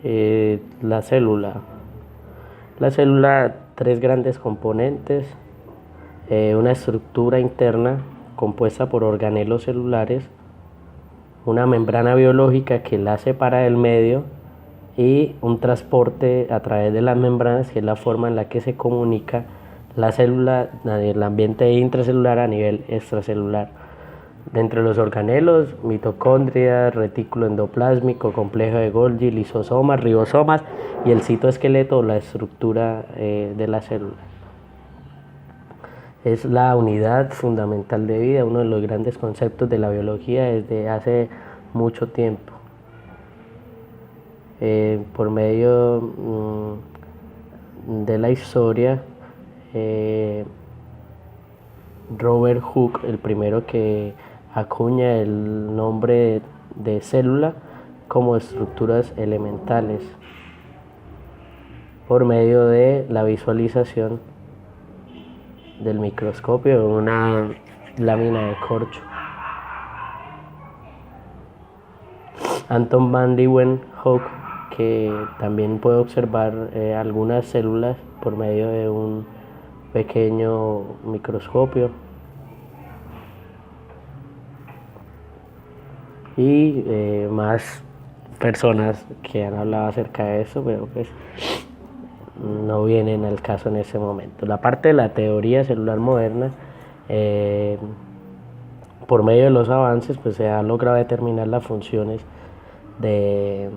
La célula. La célula, tres grandes componentes, una estructura interna compuesta por organelos celulares, una membrana biológica que la separa del medio y un transporte a través de las membranas, que es la forma en la que se comunica la célula del ambiente intracelular a nivel extracelular. Dentro de los organelos, mitocondria, retículo endoplásmico, complejo de Golgi, lisosomas, ribosomas y el citoesqueleto, la estructura de la célula. Es la unidad fundamental de vida, uno de los grandes conceptos de la biología desde hace mucho tiempo. Por medio de la historia, Robert Hooke, el primero que acuña el nombre de célula como estructuras elementales por medio de la visualización del microscopio de una lámina de corcho. Anton van Leeuwenhoek, que también puede observar algunas células por medio de un pequeño microscopio. Y más personas que han hablado acerca de eso, pero pues no vienen al caso en ese momento. La parte de la teoría celular moderna, por medio de los avances, pues se ha logrado determinar las funciones de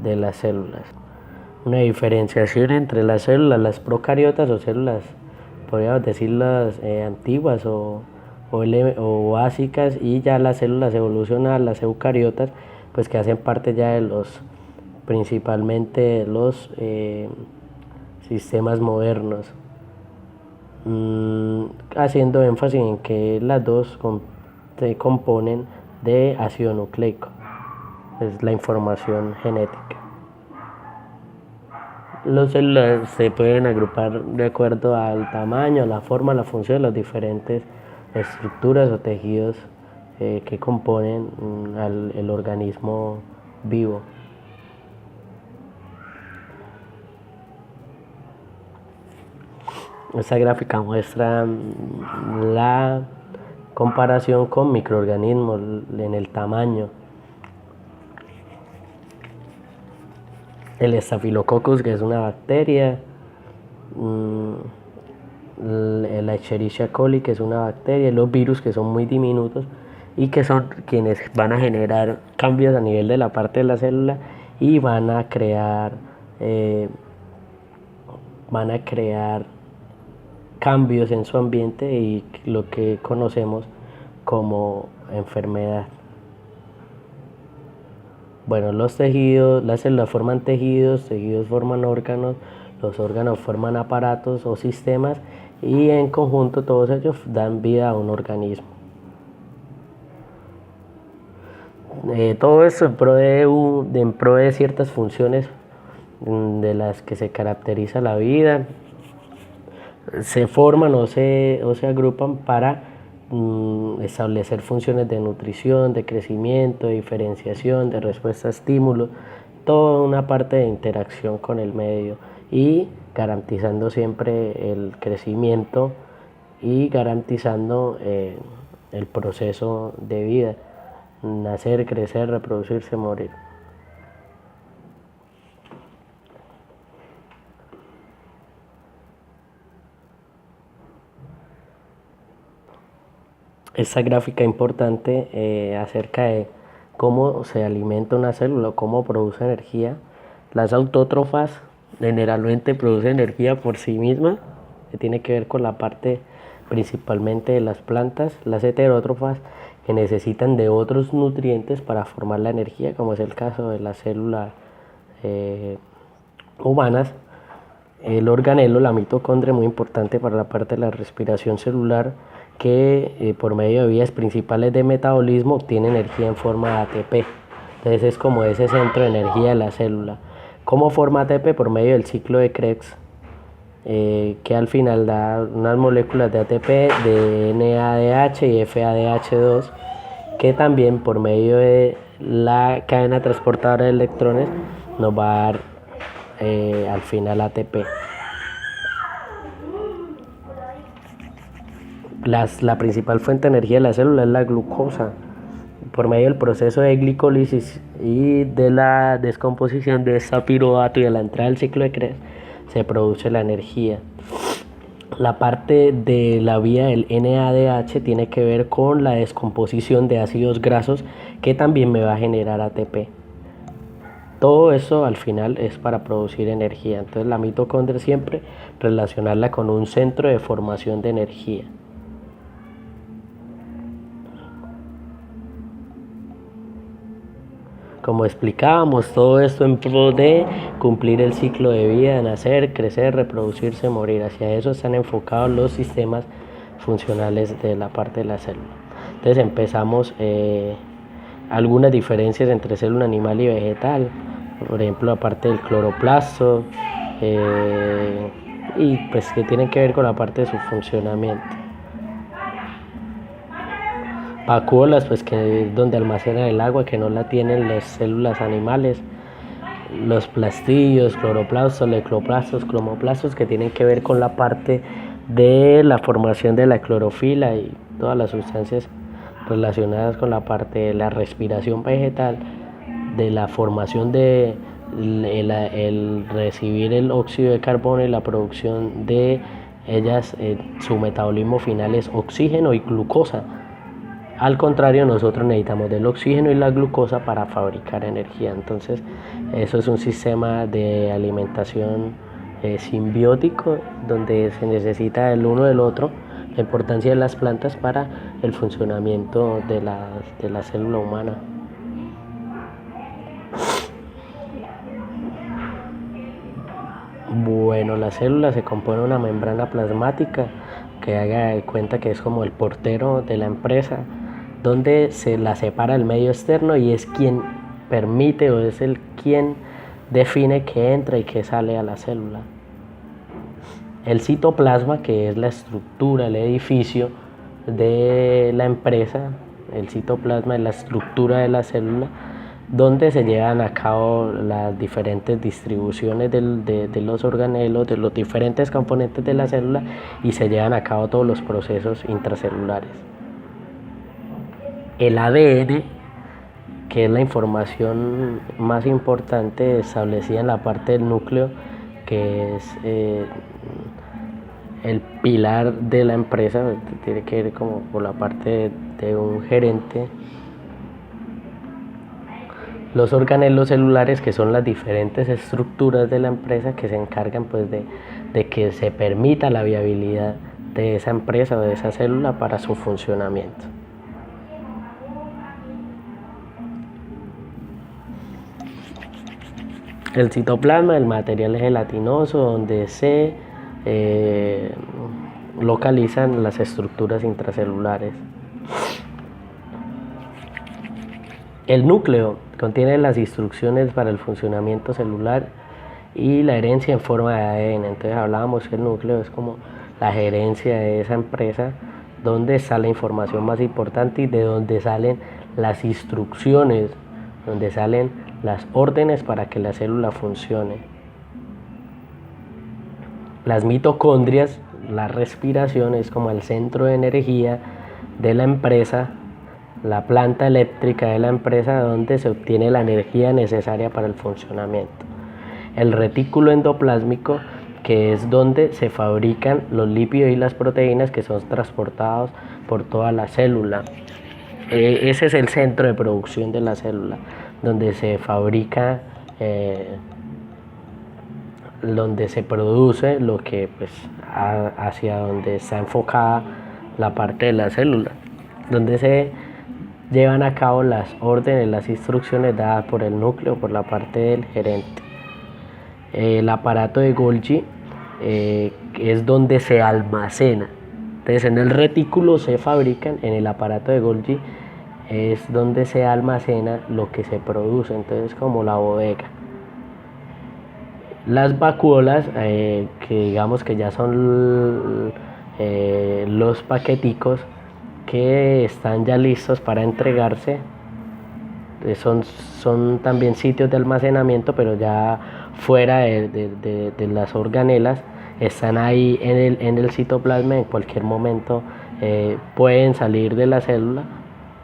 las células. Una diferenciación entre las células, las procariotas o células, podríamos decirlas antiguas o básicas, y ya las células evolucionadas, las eucariotas, pues que hacen parte ya de principalmente los sistemas modernos, haciendo énfasis en que las dos se componen de ácido nucleico, es la información genética. Las células se pueden agrupar de acuerdo al tamaño, la forma, la función de las diferentes estructuras o tejidos que componen el organismo vivo. Esta gráfica muestra la comparación con microorganismos en el tamaño. El Staphylococcus, que es una bacteria, la Escherichia coli, que es una bacteria, los virus, que son muy diminutos y que son quienes van a generar cambios a nivel de la parte de la célula y van a crear cambios en su ambiente y lo que conocemos como enfermedad. Bueno, los tejidos, las células forman tejidos forman órganos, los órganos forman aparatos o sistemas y en conjunto todos ellos dan vida a un organismo. Todo esto en pro de ciertas funciones de las que se caracteriza la vida. Se forman o se agrupan para establecer funciones de nutrición, de crecimiento, de diferenciación, de respuesta a estímulos, toda una parte de interacción con el medio y garantizando siempre el crecimiento y garantizando el proceso de vida, nacer, crecer, reproducirse, morir. Esta gráfica importante acerca de cómo se alimenta una célula, cómo produce energía. Las autótrofas generalmente producen energía por sí mismas, que tiene que ver con la parte principalmente de las plantas. Las heterótrofas, que necesitan de otros nutrientes para formar la energía, como es el caso de las células humanas. El organelo, la mitocondria, muy importante para la parte de la respiración celular, que por medio de vías principales de metabolismo obtiene energía en forma de ATP. Entonces es como ese centro de energía de la célula. ¿Cómo forma ATP? Por medio del ciclo de Krebs, que al final da unas moléculas de ATP, de NADH y FADH2, que también por medio de la cadena transportadora de electrones nos va a dar al final ATP. La principal fuente de energía de la célula es la glucosa. Por medio del proceso de glicólisis y de la descomposición de esta piruvato y de la entrada del ciclo de Krebs se produce la energía. La parte de la vía del NADH tiene que ver con la descomposición de ácidos grasos que también me va a generar ATP. Todo eso al final es para producir energía. Entonces la mitocondria siempre relacionarla con un centro de formación de energía. Como explicábamos, todo esto en pro de cumplir el ciclo de vida, de nacer, crecer, reproducirse, morir. Hacia eso están enfocados los sistemas funcionales de la parte de la célula. Entonces empezamos algunas diferencias entre célula animal y vegetal. Por ejemplo, la parte del cloroplasto y pues que tienen que ver con la parte de su funcionamiento. Vacuolas, pues que es donde almacenan el agua, que no la tienen las células animales. Los plastillos, cloroplastos, leucoplastos, cromoplastos, que tienen que ver con la parte de la formación de la clorofila y todas las sustancias relacionadas con la parte de la respiración vegetal, de la formación de el recibir el óxido de carbono y la producción de ellas, su metabolismo final es oxígeno y glucosa. Al contrario, nosotros necesitamos del oxígeno y la glucosa para fabricar energía. Entonces, eso es un sistema de alimentación simbiótico donde se necesita el uno del otro. La importancia de las plantas para el funcionamiento de la célula humana. Bueno, la célula se compone de una membrana plasmática que haga de cuenta que es como el portero de la empresa, donde se la separa el medio externo y es quien permite o es quien define qué entra y qué sale a la célula. El citoplasma, que es la estructura, el edificio de la empresa, el citoplasma es la estructura de la célula, donde se llevan a cabo las diferentes distribuciones de los organelos, de los diferentes componentes de la célula y se llevan a cabo todos los procesos intracelulares. El ADN, que es la información más importante establecida en la parte del núcleo, que es el pilar de la empresa, tiene que ver como por la parte de un gerente. Los organelos celulares, que son las diferentes estructuras de la empresa que se encargan pues de que se permita la viabilidad de esa empresa o de esa célula para su funcionamiento. El citoplasma, el material gelatinoso donde se localizan las estructuras intracelulares. El núcleo contiene las instrucciones para el funcionamiento celular y la herencia en forma de ADN. Entonces hablábamos que el núcleo es como la gerencia de esa empresa, donde está la información más importante y de donde salen las instrucciones, donde salen las órdenes para que la célula funcione. Las mitocondrias, la respiración es como el centro de energía de la empresa, la planta eléctrica de la empresa donde se obtiene la energía necesaria para el funcionamiento. El retículo endoplásmico, que es donde se fabrican los lípidos y las proteínas que son transportados por toda la célula. Ese es el centro de producción de la célula, donde se fabrica, donde se produce lo que pues hacia donde está enfocada la parte de la célula, donde se llevan a cabo las órdenes, las instrucciones dadas por el núcleo, por la parte del gerente. El aparato de Golgi es donde se almacena. Entonces en el retículo se fabrican, en el aparato de Golgi es donde se almacena lo que se produce, entonces como la bodega. Las vacuolas, que digamos que ya son los paqueticos que están ya listos para entregarse. Son también sitios de almacenamiento, pero ya fuera de las organelas, están ahí en el citoplasma. En cualquier momento pueden salir de la célula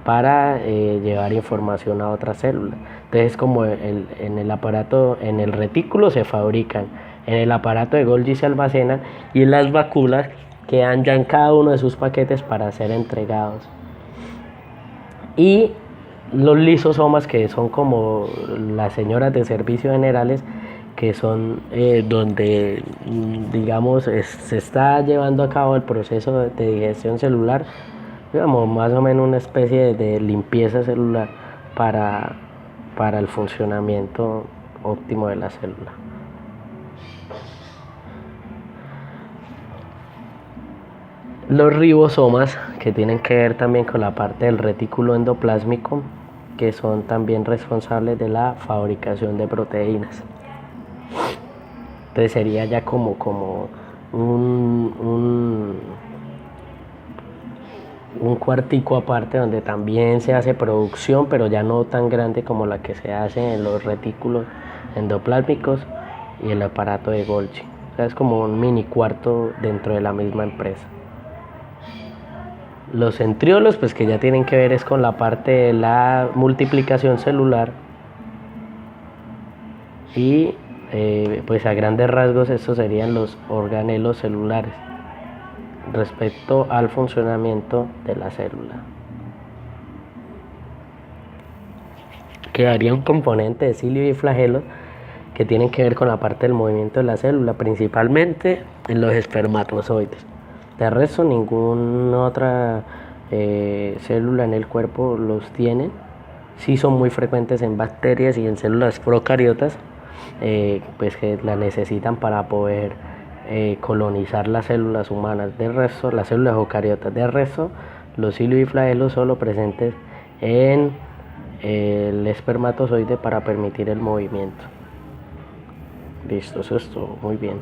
para llevar información a otra célula. Entonces, como en el aparato, en el retículo se fabrican, en el aparato de Golgi se almacenan, y en las vacunas quedan ya en cada uno de sus paquetes para ser entregados. Y los lisosomas, que son como las señoras de servicios generales, que son donde, digamos, se está llevando a cabo el proceso de digestión celular, digamos, más o menos una especie de limpieza celular para el funcionamiento óptimo de la célula. Los ribosomas, que tienen que ver también con la parte del retículo endoplásmico, que son también responsables de la fabricación de proteínas. Entonces sería ya como un cuartico aparte, donde también se hace producción, pero ya no tan grande como la que se hace en los retículos endoplásmicos y el aparato de Golgi. O sea, es como un mini cuarto dentro de la misma empresa. Los centriolos, pues que ya tienen que ver es con la parte de la multiplicación celular, y pues a grandes rasgos estos serían los organelos celulares respecto al funcionamiento de la célula. Quedaría un componente de cilio y flagelos que tienen que ver con la parte del movimiento de la célula, principalmente en los espermatozoides. De resto, ninguna otra célula en el cuerpo los tiene. Sí son muy frecuentes en bacterias y en células procariotas, pues que la necesitan para poder colonizar las células humanas. De resto, las células eucariotas. De resto, los cilios y flagelos solo presentes en el espermatozoide para permitir el movimiento. Listo, eso es todo. Muy bien.